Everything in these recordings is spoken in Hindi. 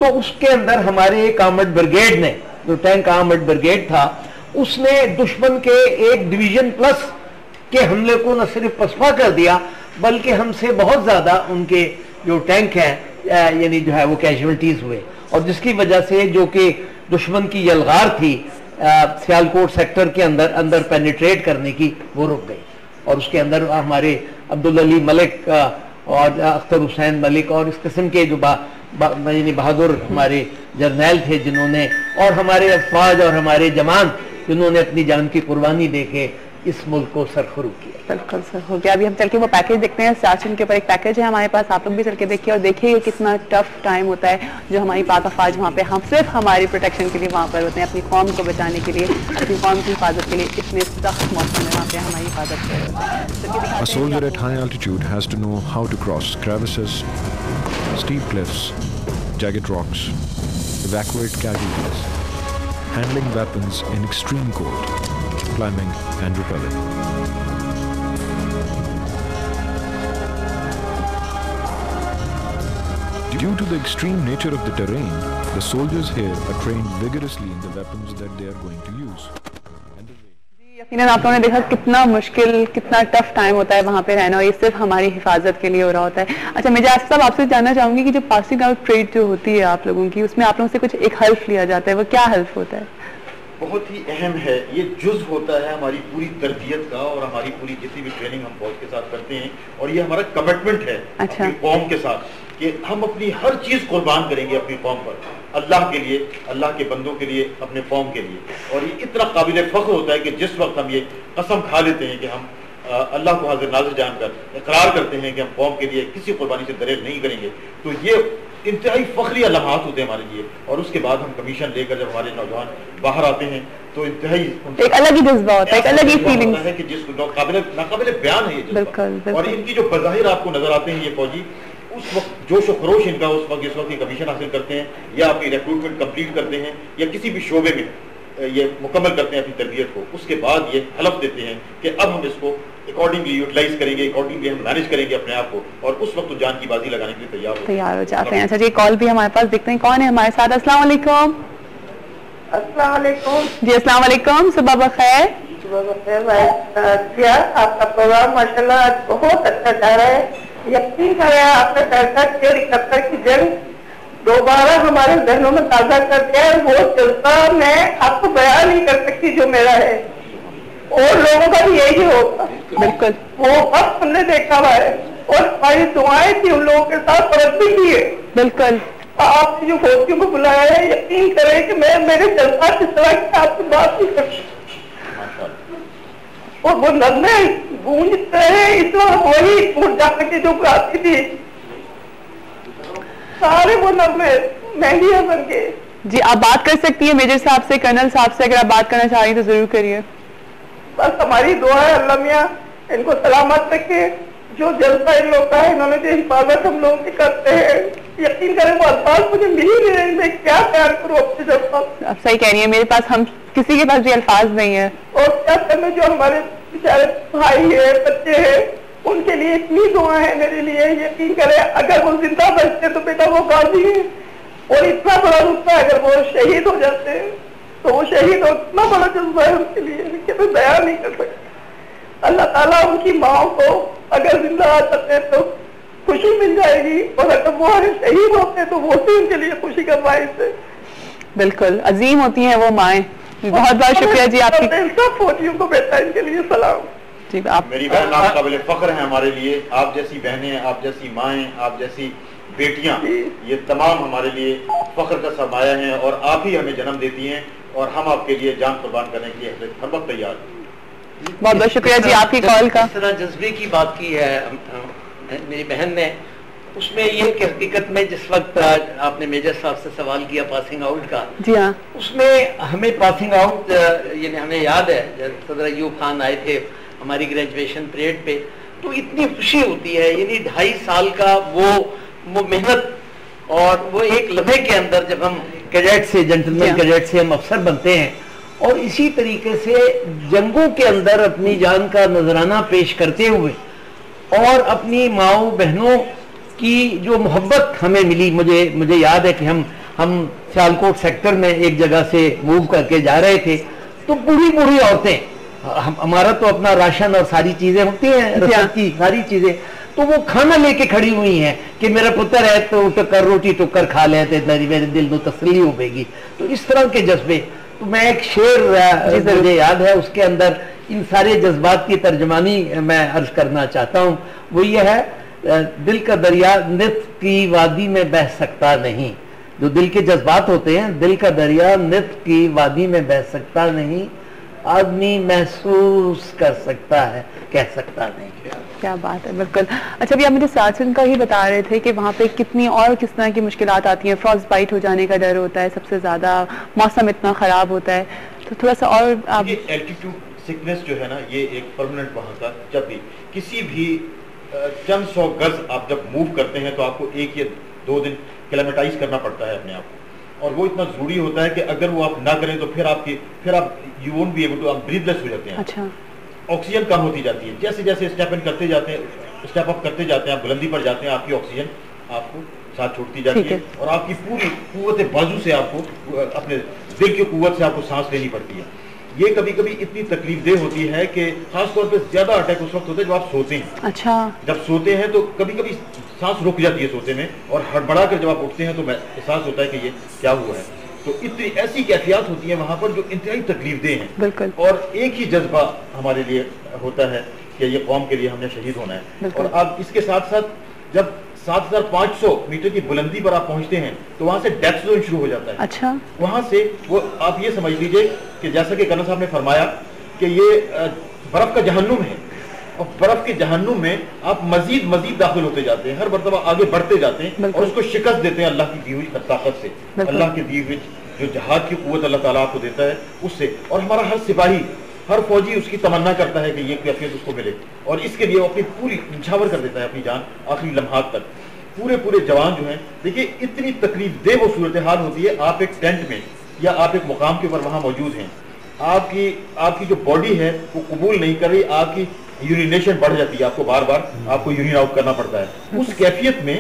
तो उसके अंदर हमारे एक आर्मर्ड ब्रिगेड ने, जो टैंक आर्मर्ड ब्रिगेड था, उसने दुश्मन के एक डिवीजन प्लस के हमले को न सिर्फ पसपा कर दिया बल्कि हमसे बहुत ज्यादा उनके जो टैंक हैं यानी जो है वो कैजुअल्टीज हुए, और जिसकी वजह से जो कि दुश्मन की यलगार थी सियालकोट सेक्टर के अंदर पेनिट्रेट करने की, वो रुक गई। और उसके अंदर हमारे अब्दुल अली मलिक और अख्तर हुसैन मलिक और इस किस्म के जो बहादुर हमारे जर्नैल थे जिन्होंने, और हमारे अफवाज और हमारे जवान जिन्होंने अपनी जान की कुर्बानी देके इस मुल्क को सरखरू किया। बिल्कुल सर हो गया। अभी हम चल के वो पैकेज देखते हैं, स्टार्शन के ऊपर एक पैकेज है हमारे पास, आप लोग भी चल के देखिए और देखिए कितना टफ टाइम होता है जो हमारी पाक अफवाज वहाँ पे, हम सिर्फ हमारी प्रोटेक्शन के लिए वहाँ पर होते हैं, अपनी कौम को बचाने के लिए, अपनी कौम की हिफाजत के लिए इतने सख्त मौसम में वहाँ पे हमारी हिफाजत कर रहे हैं। A soldier at high altitude has to know how to cross crevices, steep cliffs, jagged rocks, evacuate casualties, handling weapons in extreme cold, climbing and rappelling. Due to the extreme nature of the terrain, the soldiers here are trained vigorously in the weapons that they are going to use. यकीनन आप लोगों ने देखा कितना मुश्किल, कितना टफ टाइम होता है वहाँ पे रहना, और ये सिर्फ हमारी हिफाजत के लिए हो रहा होता है। अच्छा, मैं जासिद साहब आपसे जानना चाहूंगी कि जो पासिंग आउट परेड जो होती है आप लोगों की, उसमें आप लोगों से कुछ एक हेल्प लिया जाता है, वो क्या हेल्प होता है? बहुत ही अहम है, ये जुज़ होता है हमारी पूरी तरबियत का और हमारी पूरी जितनी भी ट्रेनिंग हम फौज के साथ करते हैं, और ये हमारा कमिटमेंट है अपनी कौम के साथ कि हम अपनी हर चीज़ कुर्बान करेंगे अपनी कौम पर, अल्लाह के लिए, अल्लाह के बंदों के लिए, अपने कौम के लिए। और ये इतना काबिल फ़ख्र होता है कि जिस वक्त हम ये कसम खा लेते हैं कि हम अल्लाह को हाजिर नाज़िर जानकर इकरार करते हैं कि हम कौम के लिए किसी कुर्बानी से दरेर नहीं करेंगे, तो ये इंतहाई फ़ख्रिया लम्हात होते हैं हमारे लिए। और उसके बाद हम कमीशन लेकर जब हमारे नौजवान बाहर आते हैं तो इंतहाई एक अलग ही जज्बा होता है, एक अलग ही फीलिंग है कि जिसको नाकाबिल बयान है ये जज्बा। और इनकी जो बज़ाहिर आपको नजर आते हैं ये फौजी, उस वक्त जोश और खरोश इनका उस वक्त जिस वक्त ये कमीशन हासिल करते हैं या अपनी रिक्रूटमेंट कंप्लीट करते हैं या किसी भी शोबे में ये मुकम्मल करते हैं अपनी तरबियत को, उसके बाद ये हलफ देते हैं कि अब हम इसको अकॉर्डिंगली यूटिलाइज करेंगे, अकॉर्डिंगली हम मैनेज करेंगे अपने आप को, और उस वक्त तो जान की बाजी लगाने के लिए तैयार हो जाते हैं। अच्छा जी, कॉल भी हमारे पास, देखते हैं कौन है हमारे साथ। अस्सलाम वालेकुम। अस्सलाम वालेकुम जी। अस्सलाम वालेकुम, सुबह बखैर। सुबह बखैर। आपका प्रोग्राम माशाल्लाह बहुत अच्छा जा रहा है। यकीन करें आपने फैसला किया 71 की जंग दोबारा हमारे जहनों में ताजा कर दिया है। वो जज्बा मैं आपको बयान नहीं कर सकती जो मेरा है, और लोगों का भी यही होगा। बिल्कुल वो वक्त हमने देखा हुआ है, और हमारी दुआएं थी उन लोगों के साथ, परत भी की है। बिल्कुल आपने जो फौजियों को बुलाया है, यकीन करें कि मैं मेरे जज्बा इस तरह की आपसे बात नहीं कर सकती, और वो नगमे गूंजते हैं इस वक्त वही टूट जाने की जो गाती थी, सारे वो नगमे महंगी बन गए। जी आप बात कर सकती है मेजर साहब से, कर्नल साहब से, अगर आप बात करना चाह रही तो जरूर करिए। बस हमारी दुआ है अल्लाह मियां इनको सलामत रखे, जो जलसा इन लोग का है, इन्होंने जो हिफाजत हम लोगों की करते हैं, यकीन करें वो अल्फाज मुझे मिल ही नहीं रहे, मैं क्या प्यार करूँ अपने जलसा। आप सही कह रही है, मेरे पास हम किसी के पास भी अल्फाज नहीं है। और क्या करना, जो हमारे बेचारे भाई है, बच्चे हैं, उनके लिए इतनी दुआ है मेरे लिए, यकीन करें अगर वो जिंदा बचते तो बेटा वो गाजी है, और इतना बड़ा रुतबा है, अगर वो शहीद हो जाते हैं तो वो शहीद हो, इतना बड़ा जज्बा है उनके लिए कि मैं बयान नहीं कर सकता। अल्लाह ताला उनकी माँ को अगर जिंदा आ सकते तो खुशी मिल जाएगी, और अगर वो शहीद होते तो वो भी उनके लिए खुशी का बाइस है। बिल्कुल अजीम होती हैं वो माएँ। बहुत बहुत शुक्रिया जी आपकी। सब फौजियों को बेटा इनके लिए सलाम। जी आप मेरी बहन आप काबिल फख्र हैं हमारे लिए, आप जैसी बहनें, आप जैसी माएँ, आप जैसी बेटियां, ये तमाम हमारे लिए फख्र का सरमाया हैं, और आप ही हमें जन्म देती हैं, और हम आपके लिए जान कुर्बान करने के लिए हर वक्त तैयार हैं। बहुत बहुत शुक्रिया जी आपकी कॉल का। इस तरह जज्बे की बात की है मेरी बहन ने, उसमें ये कि हकीकत में जिस वक्त आपने मेजर साहब से सवाल किया पासिंग आउट का, जी हाँ, उसमें हमें पासिंग आउट यानी हमें याद है जब सदर अयूब खान आए थे हमारी ग्रेजुएशन परेड पे, तो इतनी खुशी होती है, यानी 2.5 साल का वो मेहनत, और वो एक लम्हे के अंदर जब हम कैडेट से, जेंटलमैन कैडेट से हम अफसर बनते हैं, और इसी तरीके से जंगों के अंदर अपनी जान का नजराना पेश करते हुए, और अपनी माओ बहनों की जो मोहब्बत हमें मिली, मुझे याद है कि हम हम सियालकोट सेक्टर में एक जगह से मूव करके जा रहे थे, तो बूढ़ी बूढ़ी औरतें, हमारा तो अपना राशन और सारी चीजें होती हैं, रसद की सारी चीजें, तो वो खाना लेके खड़ी हुई हैं कि मेरा पुत्र है तो टक्कर रोटी टुक्कर खा ले तो मेरे दिल में तसल्ली होगी। तो इस तरह के जज्बे, तो मैं एक शेर मुझे याद है, उसके अंदर इन सारे जज्बात की तर्जमानी मैं अर्ज करना चाहता हूँ। वो ये है, दिल का दरिया नित की वादी में बह सकता नहीं। जो दिल के जज्बात होते हैं, दिल का दरिया नित की वादी में बह सकता नहीं, आदमी महसूस कर सकता है, कह सकता नहीं। क्या बात है, बिल्कुल। अच्छा, अभी आप मुझे सियाचिन का ही बता रहे थे कि वहाँ पे कितनी और किस तरह की मुश्किलात आती हैं, फ्रॉस्ट बाइट हो जाने का डर होता है, सबसे ज्यादा मौसम इतना खराब होता है, तो थोड़ा सा और आप। एल्टीट्यूड सिकनेस जो है ना, ये एक परमानेंट वहाँ का, जब भी किसी भी चंद 100 गज आप जब मूव करते हैं तो आपको 1 या 2 दिन क्लेमेटाइज करना पड़ता है अपने आप को, और वो इतना जरूरी होता है कि अगर वो आप ना करें तो फिर आप you won't be able to, आप ब्रीथलेस हो जाते हैं। अच्छा। ऑक्सीजन कम होती जाती है, जैसे जैसे स्टेप इन करते जाते हैं, स्टेप अप करते जाते हैं, आप बुलंदी पर जाते हैं, आपकी ऑक्सीजन आपको साथ छोड़ती जाती है, और आपकी पूरी कुव्वत बाजू से आपको अपने दिल की कुव्वत से आपको सांस लेनी पड़ती है। ये कभी कभी इतनी तकलीफदेह होती है कि खासतौर पे ज्यादा अटैक उस वक्त होते हैं जब आप सोते हैं। अच्छा। जब सोते हैं तो कभी कभी सांस रुक जाती है सोते में, और हड़बड़ा कर जब आप उठते हैं तो एहसास होता है कि ये क्या हुआ है। तो इतनी ऐसी कैफियत होती है वहां पर जो इंतहाई तकलीफदेह हैं। बिल्कुल। और एक ही जज्बा हमारे लिए होता है कि ये कौम के लिए हमने शहीद होना है। और अब इसके साथ साथ जब 7500 मीटर की बुलंदी पर आप पहुंचते हैं तो वहां से डेथ जोन शुरू हो जाता है। अच्छा। वहां से वो आप ये समझ लीजिए कि जैसा कि कर्नल साहब ने फरमाया कि ये बर्फ का जहन्नुम है, और बर्फ के जहन्नुम में आप मजीद दाखिल होते जाते हैं, हर मरतबा आगे बढ़ते जाते हैं और उसको शिकस्त देते हैं अल्लाह की दी हुई ताकत से, अल्लाह की दी हुई जो जहाद की कुव्वत अल्लाह ताला आपको देता है उससे। और हमारा हर सिपाही, हर फौजी उसकी तमन्ना करता है कि ये कैफियत उसको मिले, और इसके लिए वो अपनी पूरी निछावर कर देता है अपनी जान आखिरी लम्हात तक। पूरे जवान जो हैं, देखिए इतनी तकलीफदेह वो सूरत हाल होती है। आप एक टेंट में या आप एक मुकाम के ऊपर वहां मौजूद हैं, आपकी जो बॉडी है वो कबूल नहीं कर रही, आपकी यूरिनेशन बढ़ जाती है, आपको बार बार आपको यूरिन आउट करना पड़ता है। उस कैफियत में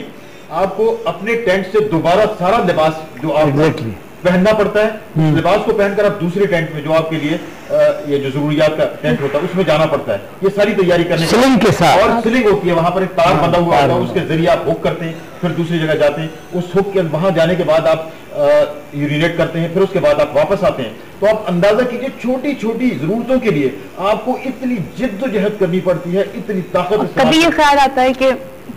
आपको अपने टेंट से दोबारा सारा लिबास जो आप पहनना पड़ता है, लिबास को पहनकर आप दूसरे टेंट में जो आपके लिए ये जो जरूरियात का टेंट होता है उसमें जाना पड़ता है। ये सारी तैयारी करने स्लिंग के साथ, और स्लिंग होती है, वहां पर एक तार बंधा हुआ होता है, उसके जरिए आप हुक करते हैं, फिर दूसरी जगह जाते हैं, उस हुक के वहां जाने के बाद आप यूरिनेट करते हैं, फिर उसके बाद आप वापस आते हैं। तो आप अंदाजा कीजिए छोटी छोटी जरूरतों के लिए आपको इतनी जिद्दोजहद करनी पड़ती है, इतनी ताकत। कभी ये ख्याल आता है कि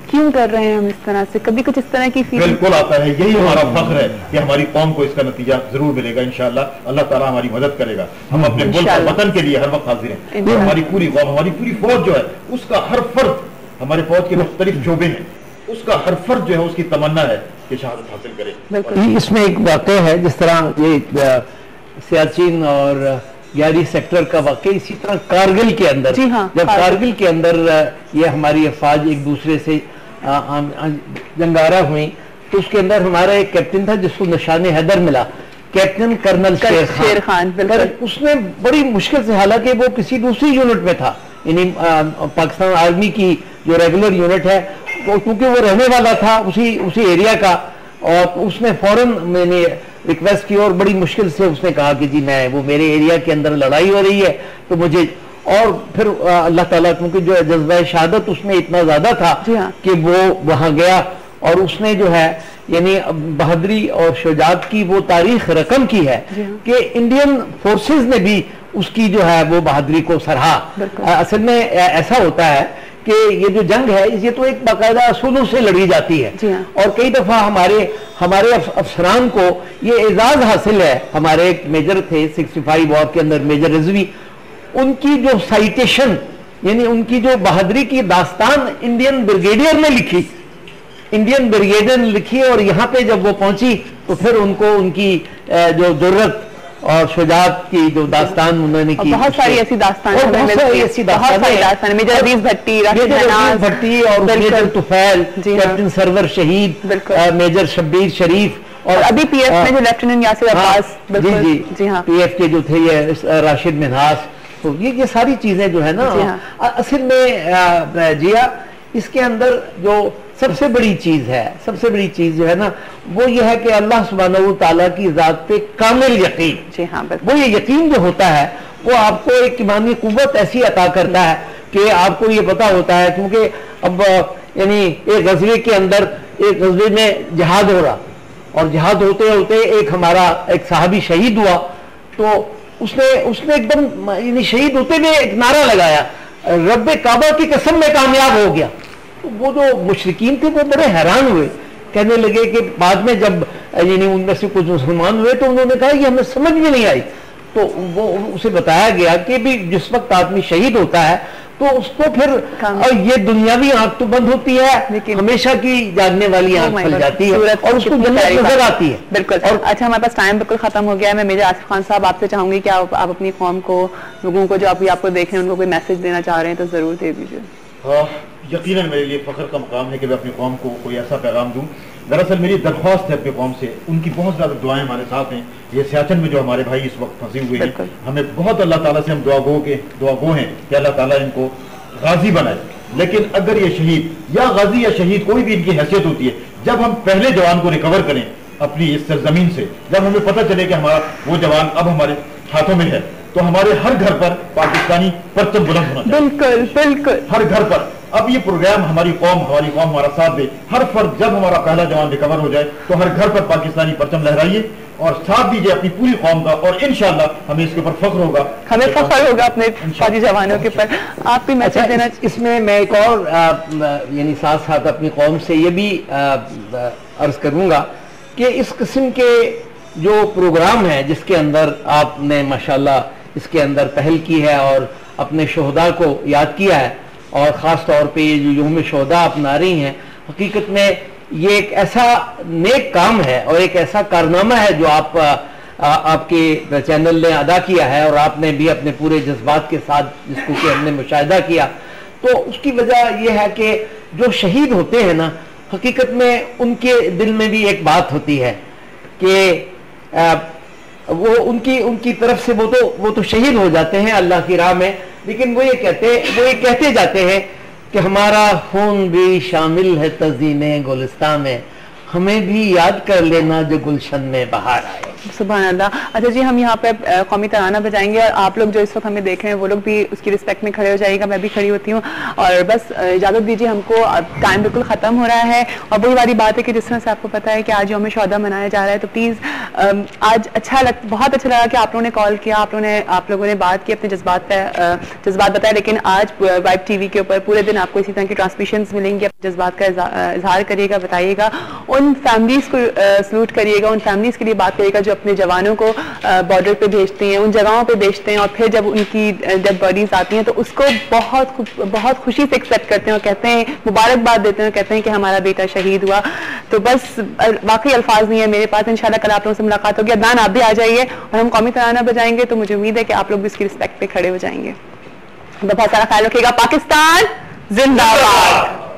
क्यों कर रहे हैं हम इस तरह से, कभी कुछ इस तरह की फीलिंग? बिल्कुल आता है, यही हमारा फख्र है कि हमारी कौम को इसका नतीजा जरूर मिलेगा इंशाअल्लाह। अल्लाह ताला हमारी मदद करेगा, हम अपने मुल्क और वतन के लिए हर वक्त हाजिर हैं। तो हमारी पूरी कौम, हमारी पूरी फौज जो है उसका हर फर्द, हमारे फौज के मुख्तलिफ शोबे हैं, उसका हर फर्द जो है उसकी तमन्ना है कि शहादत हासिल करे। इसमें एक वाक़या है, जिस तरह ये सियाचिन और 11 सेक्टर का वाक़या, इसी तरह कारगिल के अंदर, जब कारगिल के अंदर ये हमारी अफवाज एक दूसरे से जंगारा हुई, तो उसके अंदर हमारा एक कैप्टन था जिसको निशाने हैदर मिला, कैप्टन कर्नल शेर खान। उसने बड़ी मुश्किल से, हालांकि वो किसी दूसरी यूनिट में था, यानी पाकिस्तान आर्मी की जो रेगुलर यूनिट है, क्योंकि वो रहने वाला था उसी एरिया का, और उसने फौरन मैंने रिक्वेस्ट की और बड़ी मुश्किल से उसने कहा कि जी वो मेरे एरिया के अंदर लड़ाई हो रही है तो मुझे, और फिर अल्लाह ताला, क्योंकि जो जज्बा शहादत उसमें इतना ज्यादा था कि वो वहां गया और उसने जो है यानी बहादुरी और शुजात की वो तारीख रकम की है कि इंडियन फोर्सेस ने भी उसकी जो है वो बहादुरी को सराहा। असल में ऐसा होता है कि ये जो जंग है ये तो एक बाकायदा असूलों से लड़ी जाती है, और कई दफा हमारे अफसरान को ये एजाज हासिल है। हमारे एक मेजर थे 65 वॉर के अंदर, मेजर रिजवी, उनकी जो साइटेशन यानी उनकी जो बहादुरी की दास्तान इंडियन ब्रिगेडियर ने लिखी, और यहाँ पे जब वो पहुंची तो फिर उनको उनकी जो जुर्रत और शुजात की जो दास्तान उन्होंने की, बहुत सारी ऐसी दास्तान, मेजर अजीज भट्टी और मेजर तुफैल, कैप्टन सरवर शहीद, मेजर शब्बीर शरीफ, और अभी पीएफ में जो लेफ्टिनेंट यासिर अब्बास, जी हाँ, पीएफ के जो थे ये राशिद मिन्हास। तो ये सारी चीजें जो है ना, असल में जिया, इसके अंदर जो सबसे बड़ी चीज है, सबसे बड़ी चीज जो है ना वो ये है कि अल्लाह सुब्हानहू व तआला की जात पे कामिल यकीन। जी हाँ, वो ये यकीन जो होता है वो आपको एक ईमानी कुव्वत ऐसी अता करता है कि आपको ये पता होता है, क्योंकि अब यानी एक गजवे के अंदर, एक गजवे में जिहाद हो रहा, और जिहाद होते होते एक हमारा एक साहबी शहीद हुआ, तो उसने एकदम यानी शहीद होते हुए एक नारा लगाया, रब्बे काबा की कसम में कामयाब हो गया। तो वो जो मुशरिकीन थे वो बड़े हैरान हुए, कहने लगे कि बाद में जब यानी उनमें से कुछ मुसलमान हुए तो उन्होंने कहा कि हमें समझ में नहीं आई। तो वो उसे बताया गया कि भी जिस वक्त आदमी शहीद होता है तो उसको फिर ये दुनियावी आंख तो बंद होती है, हमेशा की जागने वाली आंख खुल जाती है और उसको जन्नत नजर आती है। बिल्कुल। और अच्छा, हमारे पास टाइम बिल्कुल खत्म हो गया है। मैं मेजर आसिफ खान साहब आपसे चाहूंगी कि आप अपनी कौम को, लोगों को जो आपको देख रहे हैं, उनको कोई मैसेज देना चाह रहे हैं तो जरूर दे दीजिए। यकीनन मेरे लिए फख्र का मुकाम है कि मैं अपनी कौम को कोई ऐसा पैगाम दूं। दरअसल मेरी दरख्वास्त है अपनी कौम से, उनकी बहुत ज़्यादा दुआएं हमारे साथ हैं। ये सियाचिन में जो हमारे भाई इस वक्त फंसे हुए हैं, हमें बहुत अल्लाह ताला से हम दुआ गो हैं कि अल्लाह ताला इनको गाजी बनाए। लेकिन अगर ये शहीद या गाजी या शहीद कोई भी इनकी हैसियत होती है, जब हम पहले जवान को रिकवर करें अपनी इस सरजमीन से, जब हमें पता चले कि हमारा वो जवान अब हमारे हाथों में है, तो हमारे हर घर पर पाकिस्तानी परचम बुलंद होना चाहिए। बिल्कुल बिल्कुल, हर घर पर। अब ये प्रोग्राम हमारी कौम हमारा साथ दे। हर फर्द जब हमारा पहला जवान रिकवर हो जाए तो हर घर पर पाकिस्तानी परचम लहराइए और साथ दीजिए अपनी पूरी कौम का, और इंशाअल्लाह हमें इसके ऊपर फख्र होगा, हमें फख्र होगा अपने फौजी जवानों के ऊपर। आप भी मैसेज देना। इसमें मैं एक और यानी साथ साथ अपनी कौम से ये भी अर्ज करूंगा कि इस किस्म के जो प्रोग्राम है जिसके अंदर आपने माशाल्लाह इसके अंदर पहल की है और अपने शोहदा को याद किया है, और ख़ास तौर पे ये जो यौम शोहदा आप मना रही हैं, हकीकत में ये एक ऐसा नेक काम है और एक ऐसा कारनामा है जो आपके चैनल ने अदा किया है, और आपने भी अपने पूरे जज्बात के साथ जिसको कि हमने मुशाहिदा किया। तो उसकी वजह यह है कि जो शहीद होते हैं ना, हकीकत में उनके दिल में भी एक बात होती है कि वो उनकी तरफ से वो तो शहीद हो जाते हैं अल्लाह की राह में, लेकिन वो ये कहते जाते हैं कि हमारा खून भी शामिल है तज़ीने गुलिस्तान में, हमें भी याद कर लेना जो गुलशन में बहार आए। सुभान अल्लाह। अच्छा जी, हम यहाँ पे कौमी तराना बजाएंगे और आप लोग जो इस वक्त हमें देख रहे हैं वो लोग भी उसकी रिस्पेक्ट में खड़े हो जाएगा, मैं भी खड़ी होती हूँ। और बस इजाज़त दीजिए, हमको टाइम बिल्कुल ख़त्म हो रहा है। और वही वाली बात है कि जिस तरह से आपको पता है कि आज यौम शोहदा मनाया जा रहा है, तो प्लीज़ आज बहुत अच्छा लगा कि आप लोगों ने कॉल किया, आप लोगों ने बात की, अपने जज्बात बताए। लेकिन आज वाइब टीवी के ऊपर पूरे दिन आपको इसी तरह की ट्रांसमिशंस मिलेंगी। अपने जज्बात का इजहार करिएगा, बताइएगा, उन फैमिलीज को सलूट करिएगा, उन फैमिलीज के लिए बात करिएगा जो अपने जवानों को बॉर्डर पे भेजती हैं, उन जगहों पे भेजते हैं, और फिर जब उनकी डेड बॉडीज आती हैं तो उसको बहुत खुशी से एक्सेप्ट करते हैं और कहते हैं, मुबारकबाद देते हैं, कहते हैं कि हमारा बेटा शहीद हुआ। तो बस वाकई अल्फाज नहीं है मेरे पास। इंशाल्लाह कल आप लोगों से मुलाकात होगी। अदनान, आप भी आ जाइए और हम कौमी तराना बजाएंगे, तो मुझे उम्मीद है कि आप लोग भी इसकी रिस्पेक्ट पे खड़े हो जाएंगे। बहुत सारा ख्याल रखिएगा। पाकिस्तान जिंदाबाद।